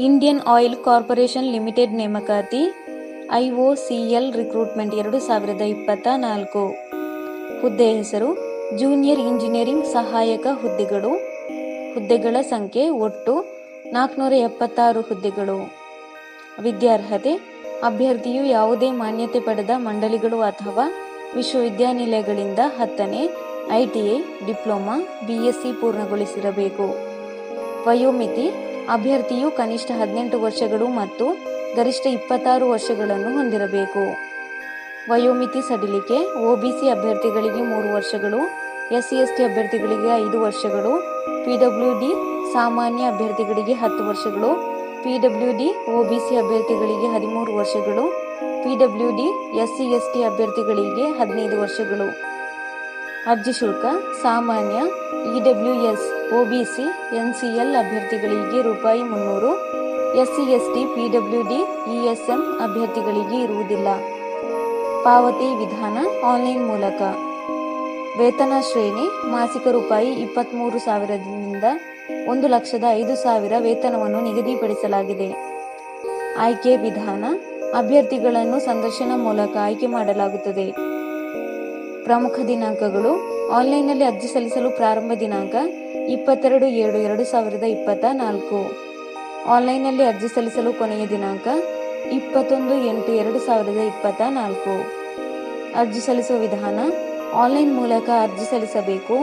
Indian oil corporation limited ನೇಮಕಾತಿ IOCL recruitment 2024. ಹುದ್ದೆ ಹೆಸರು ಜೂನಿಯರ್ ಇಂಜಿನಿಯರಿಂಗ್ ಸಹಾಯಕ ಹುದ್ದೆಗಳು. ಹುದ್ದೆಗಳ ಸಂಖ್ಯೆ ಒಟ್ಟು 476 ಹುದ್ದೆಗಳು. ವಿದ್ಯಾರ್ಹತೆ ಅಭ್ಯರ್ಥಿಯು ಯಾವುದೇ ಮಾನ್ಯತೆ ಪಡೆದ ಮಂಡಳಿಗಳು ಅಥವಾ ವಿಶ್ವವಿದ್ಯಾನಿಲಯಗಳಿಂದ 10ನೇ ITI, ಡಿಪ್ಲೊಮಾ, BSc ಪೂರ್ಣಗೊಳಿಸಿರಬೇಕು. ವಯೋಮಿತಿ ಅಭ್ಯರ್ಥಿಯು ಕನಿಷ್ಠ 18 ವರ್ಷಗಳು ಮತ್ತು ಗರಿಷ್ಠ 26 ವರ್ಷಗಳನ್ನು ಹೊಂದಿರಬೇಕು. ವಯೋಮಿತಿ ಸಡಿಲಿಕೆ OBC ಅಭ್ಯರ್ಥಿಗಳಿಗೆ 3 ವರ್ಷಗಳು, SC/ST ಅಭ್ಯರ್ಥಿಗಳಿಗೆ 5 ವರ್ಷಗಳು, PWD ಸಾಮಾನ್ಯ ಅಭ್ಯರ್ಥಿಗಳಿಗೆ 10 ವರ್ಷಗಳು, PWD OBC ಅಭ್ಯರ್ಥಿಗಳಿಗೆ 13 ವರ್ಷಗಳು, PWD SC/ST ಅಭ್ಯರ್ಥಿಗಳಿಗೆ 15 ವರ್ಷಗಳು. ಅರ್ಜಿ ಶುಲ್ಕ ಸಾಮಾನ್ಯ EWS OBC NCL ಅಭ್ಯರ್ಥಿಗಳಿಗೆ ₹300, SC/ST PWD ESM ಅಭ್ಯರ್ಥಿಗಳಿಗೆ ಇರುವುದಿಲ್ಲ. ಪಾವತಿ ವಿಧಾನ ಆನ್ಲೈನ್ ಮೂಲಕ. ವೇತನ ಶ್ರೇಣಿ ಮಾಸಿಕ ₹23,000ದಿಂದ 1,05,000 ವೇತನವನ್ನು ನಿಗದಿಪಡಿಸಲಾಗಿದೆ. ಆಯ್ಕೆ ವಿಧಾನ ಅಭ್ಯರ್ಥಿಗಳನ್ನು ಸಂದರ್ಶನ ಮೂಲಕ ಆಯ್ಕೆ ಮಾಡಲಾಗುತ್ತದೆ. ಪ್ರಮುಖ ದಿನಾಂಕಗಳು ಆನ್ಲೈನ್ನಲ್ಲಿ ಅರ್ಜಿ ಸಲ್ಲಿಸಲು ಪ್ರಾರಂಭ ದಿನಾಂಕ 22/7/2024. ಆನ್ಲೈನ್ನಲ್ಲಿ ಅರ್ಜಿ ಸಲ್ಲಿಸಲು ಕೊನೆಯ ದಿನಾಂಕ 21/8/2024. ಅರ್ಜಿ ಸಲ್ಲಿಸುವ ವಿಧಾನ ಆನ್ಲೈನ್ ಮೂಲಕ ಅರ್ಜಿ ಸಲ್ಲಿಸಬೇಕು.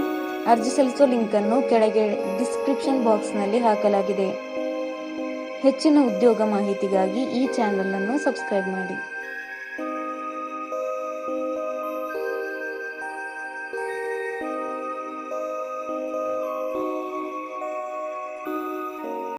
ಅರ್ಜಿ ಸಲ್ಲಿಸುವ ಲಿಂಕನ್ನು ಕೆಳಗೆ ಡಿಸ್ಕ್ರಿಪ್ಷನ್ ಬಾಕ್ಸ್ನಲ್ಲಿ ಹಾಕಲಾಗಿದೆ. ಹೆಚ್ಚಿನ ಉದ್ಯೋಗ ಮಾಹಿತಿಗಾಗಿ ಈ ಚಾನೆಲ್ ಅನ್ನು ಸಬ್ಸ್ಕ್ರೈಬ್ ಮಾಡಿ.